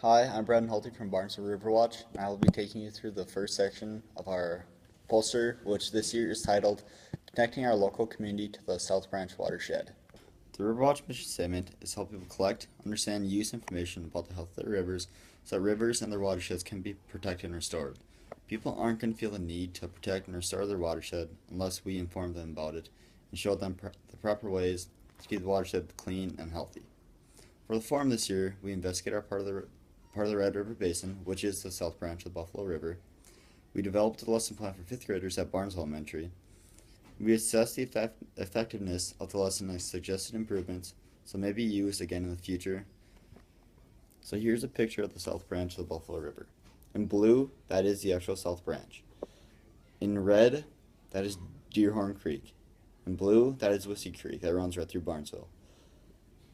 Hi, I'm Brandon Hulty from Barnesville Riverwatch, and I will be taking you through the first section of our poster, which this year is titled Connecting Our Local Community to the South Branch Watershed. The Riverwatch mission statement is to help people collect, understand, and use information about the health of their rivers so that rivers and their watersheds can be protected and restored. People aren't going to feel the need to protect and restore their watershed unless we inform them about it and show them the proper ways to keep the watershed clean and healthy. For the forum this year, we investigate our part of the Red River Basin, which is the South Branch of the Buffalo River. We developed a lesson plan for 5th graders at Barnesville Elementary. We assessed the effectiveness of the lesson and suggested improvements, so may be used again in the future. So here's a picture of the South Branch of the Buffalo River. In blue, that is the actual South Branch. In red, that is Deerhorn Creek. In blue, that is Whiskey Creek that runs right through Barnesville.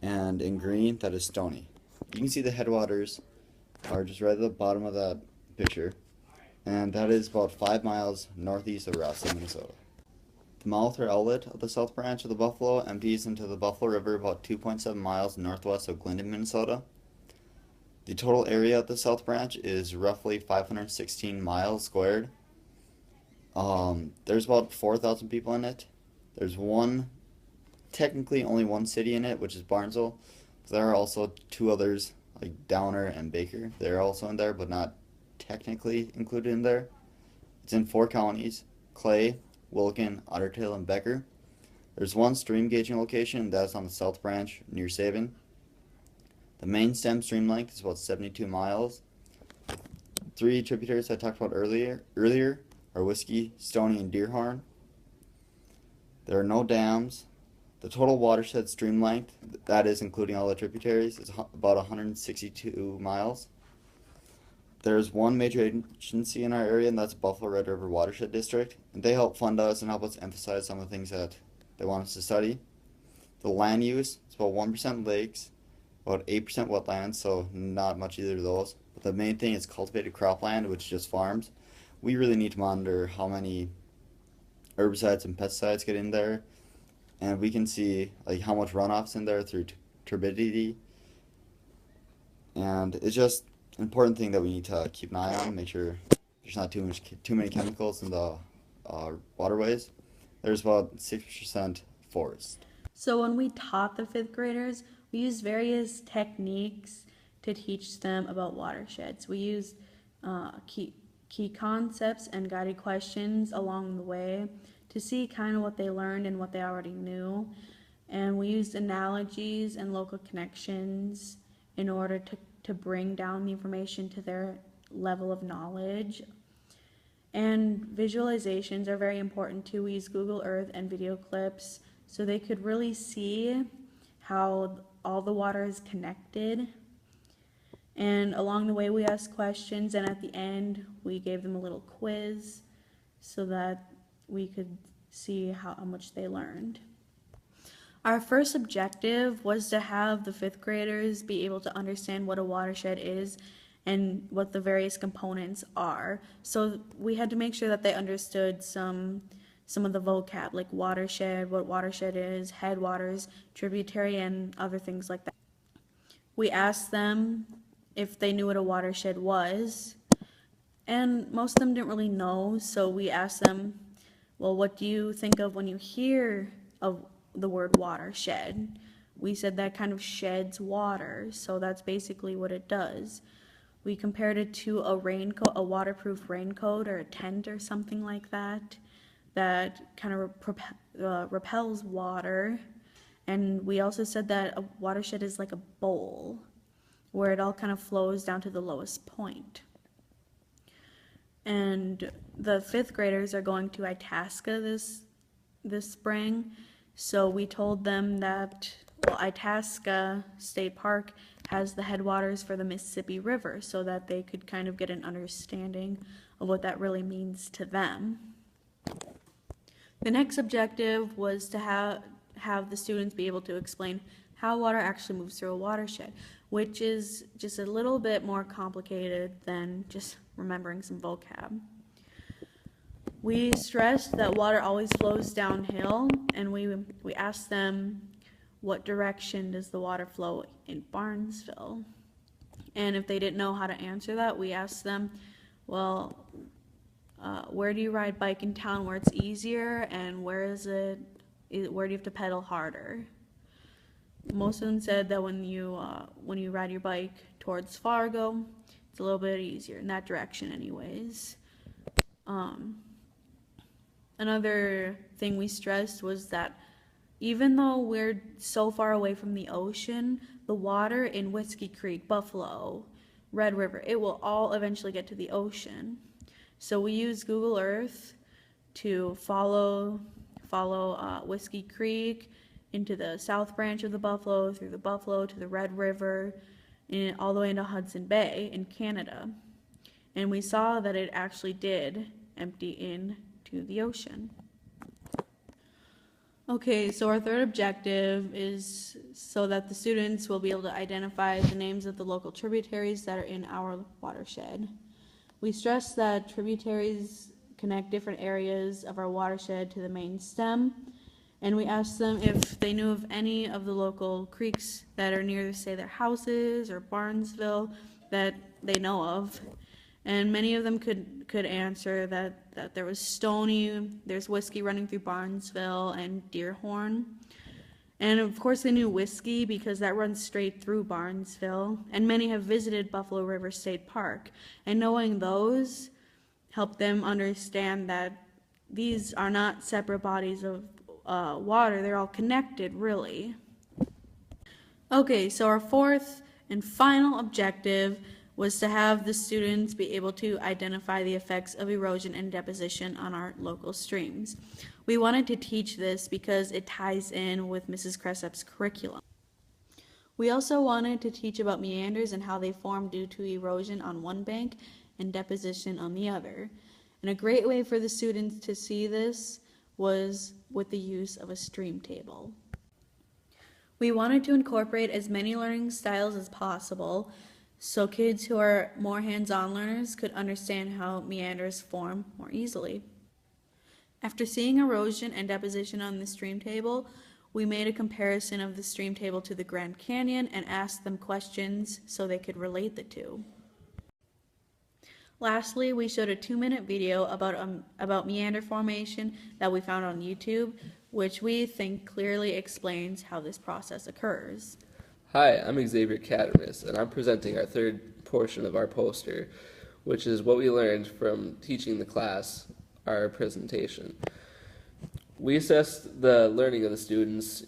And in green, that is Stony. You can see the headwaters are just right at the bottom of that picture, and that is about 5 miles northeast of Ross, Minnesota. The mouth or outlet of the South Branch of the Buffalo empties into the Buffalo River about 2.7 miles northwest of Glendon, Minnesota. The total area of the South Branch is roughly 516 miles squared. There's about 4,000 people in it. There's technically only one city in it, which is Barnesville. There are also two others, like Downer and Baker. They're also in there, but not technically included in there. It's in 4 counties: Clay, Wilkin, Ottertail, and Becker. There's one stream gauging location, that's on the South Branch near Sabin. The main stem stream length is about 72 miles. 3 tributaries I talked about earlier are Whiskey, Stony, and Deerhorn. There are no dams. The total watershed stream length, that is including all the tributaries, is about 162 miles. There's one major agency in our area, and that's Buffalo Red River Watershed District, and they help fund us and help us emphasize some of the things that they want us to study. The land use is about 1% lakes, about 8% wetlands, so not much either of those. But the main thing is cultivated cropland, which is just farms. We really need to monitor how many herbicides and pesticides get in there, and we can see like how much runoff's in there through turbidity, and it's just an important thing that we need to keep an eye on, make sure there's not too many chemicals in the waterways. There's about 6% forest. So when we taught the 5th graders, we used various techniques to teach them about watersheds. We used key concepts and guided questions along the way to see kind of what they learned and what they already knew. And we used analogies and local connections in order to bring down the information to their level of knowledge. And visualizations are very important too. We use Google Earth and video clips so they could really see how all the water is connected. And along the way we asked questions, and at the end we gave them a little quiz so that we could see how much they learned. Our first objective was to have the 5th graders be able to understand what a watershed is and what the various components are. So we had to make sure that they understood some of the vocab, like watershed, what watershed is, headwaters, tributary, and other things like that. We asked them if they knew what a watershed was, and most of them didn't really know, so we asked them, well, what do you think of when you hear of the word watershed? We said that kind of sheds water, so that's basically what it does. We compared it to a raincoat, a waterproof raincoat or a tent or something like that kind of repels water. And we also said that a watershed is like a bowl where it all kind of flows down to the lowest point. And the 5th graders are going to Itasca this spring, so we told them that, well, Itasca State Park has the headwaters for the Mississippi River, so that they could kind of get an understanding of what that really means to them. The next objective was to have the students be able to explain how water actually moves through a watershed, which is just a little bit more complicated than just remembering some vocab. We stressed that water always flows downhill, and we asked them, what direction does the water flow in Barnesville? And if they didn't know how to answer that, we asked them, well, where do you ride bike in town where it's easier, and where do you have to pedal harder? Most of them said that when you ride your bike towards Fargo, it's a little bit easier in that direction anyways. Another thing we stressed was that even though we're so far away from the ocean, the water in Whiskey Creek, Buffalo, Red River, it will all eventually get to the ocean. So we use Google Earth to follow Whiskey Creek into the South Branch of the Buffalo, through the Buffalo to the Red River, and all the way into Hudson Bay in Canada. And we saw that it actually did empty into the ocean. Okay, so our third objective is so that the students will be able to identify the names of the local tributaries that are in our watershed. We stress that tributaries connect different areas of our watershed to the main stem, and we asked them if they knew of any of the local creeks that are near, say, their houses or Barnesville that they know of. And many of them could answer that there was Stony, there's Whiskey running through Barnesville, and Deerhorn. And of course they knew Whiskey because that runs straight through Barnesville, and many have visited Buffalo River State Park. And knowing those helped them understand that these are not separate bodies of water, they're all connected, really. Okay, so our fourth and final objective was to have the students be able to identify the effects of erosion and deposition on our local streams. We wanted to teach this because it ties in with Mrs. Cressup's curriculum. We also wanted to teach about meanders and how they form due to erosion on one bank and deposition on the other. And a great way for the students to see this was with the use of a stream table. We wanted to incorporate as many learning styles as possible, so kids who are more hands-on learners could understand how meanders form more easily. After seeing erosion and deposition on the stream table, we made a comparison of the stream table to the Grand Canyon and asked them questions so they could relate the two. Lastly, we showed a 2-minute video about meander formation that we found on YouTube, which we think clearly explains how this process occurs. Hi, I'm Xavier Catamus, and I'm presenting our third portion of our poster, which is what we learned from teaching the class our presentation. We assessed the learning of the students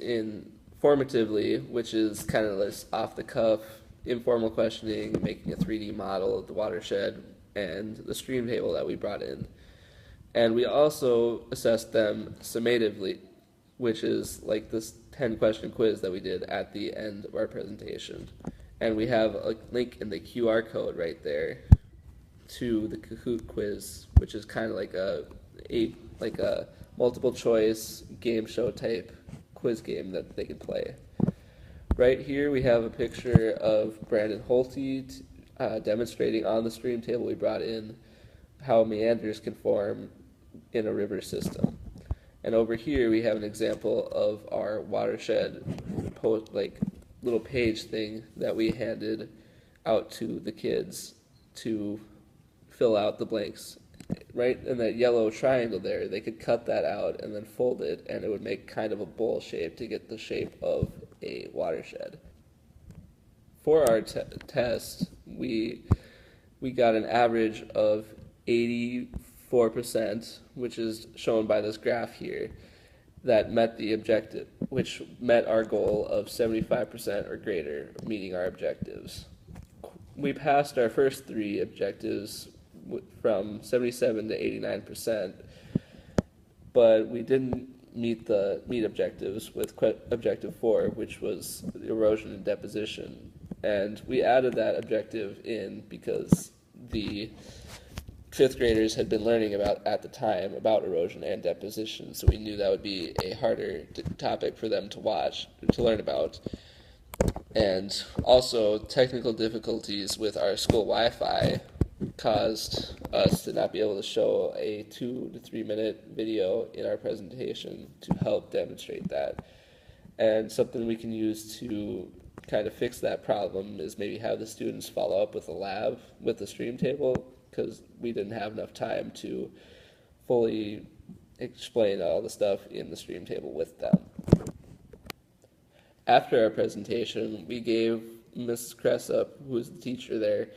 formatively, which is kind of this off-the-cuff, informal questioning, making a 3D model of the watershed, and the stream table that we brought in. And we also assessed them summatively, which is like this 10-question quiz that we did at the end of our presentation. And we have a link in the QR code right there to the Kahoot quiz, which is kind of like a multiple choice game show type quiz game that they can play. Right here we have a picture of Brandon Holte demonstrating on the stream table we brought in how meanders can form in a river system. And over here we have an example of our watershed little page thing that we handed out to the kids to fill out the blanks. Right in that yellow triangle there, they could cut that out and then fold it, and it would make kind of a bowl shape to get the shape of a watershed. For our test, we got an average of 84%, which is shown by this graph here, that met the objective, which met our goal of 75% or greater, meeting our objectives. We passed our first 3 objectives from 77 to 89%, but we didn't meet objectives with objective 4, which was erosion and deposition. And we added that objective in because the 5th graders had been learning at the time about erosion and deposition, so we knew that would be a harder topic for them to learn about. And also, technical difficulties with our school Wi-Fi caused us to not be able to show a 2 to 3 minute video in our presentation to help demonstrate that. And something we can use to kind of fix that problem is maybe have the students follow up with a lab with the stream table, because we didn't have enough time to fully explain all the stuff in the stream table with them. After our presentation, we gave Mrs. Cressup, who was the teacher there,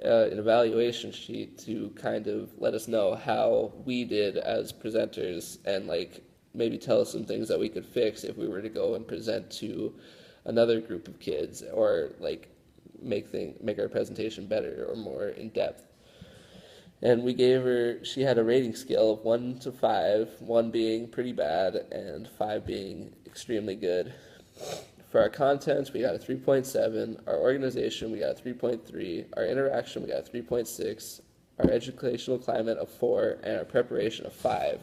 an evaluation sheet to kind of let us know how we did as presenters, and like maybe tell us some things that we could fix if we were to go and present to another group of kids, or like make our presentation better or more in depth. And we gave her, she had a rating scale of 1 to 5, 1 being pretty bad and 5 being extremely good. For our content, we got a 3.7, our organization, we got a 3.3, our interaction, we got a 3.6, our educational climate of 4, and our preparation of 5.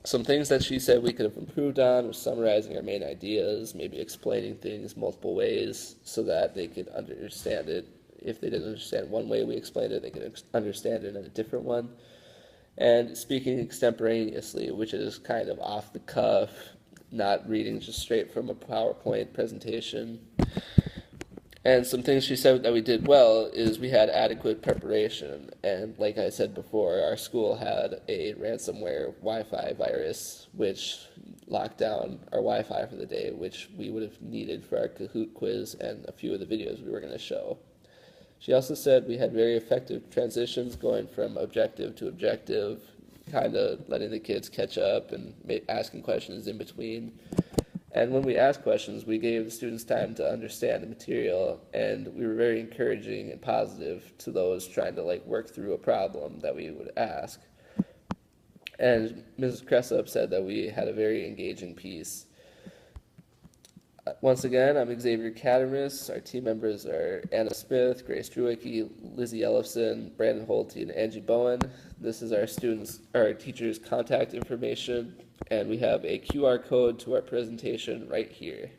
Some things that she said we could have improved on was summarizing our main ideas, maybe explaining things multiple ways so that they could understand it. If they didn't understand one way we explained it, they could understand it in a different one. And speaking extemporaneously, which is kind of off the cuff, not reading just straight from a PowerPoint presentation. And some things she said that we did well is we had adequate preparation. And like I said before, our school had a ransomware Wi-Fi virus, which locked down our Wi-Fi for the day, which we would have needed for our Kahoot quiz and a few of the videos we were going to show. She also said we had very effective transitions going from objective to objective, kind of letting the kids catch up and asking questions in between. And when we asked questions, we gave the students time to understand the material, and we were very encouraging and positive to those trying to like work through a problem that we would ask. And Mrs. Cressup said that we had a very engaging piece. Once again, I'm Xavier Catamus. Our team members are Anna Smith, Grace Drewicki, Lizzie Ellison, Brandon Holte, and Angie Bowen. This is our teachers' contact information, and we have a QR code to our presentation right here.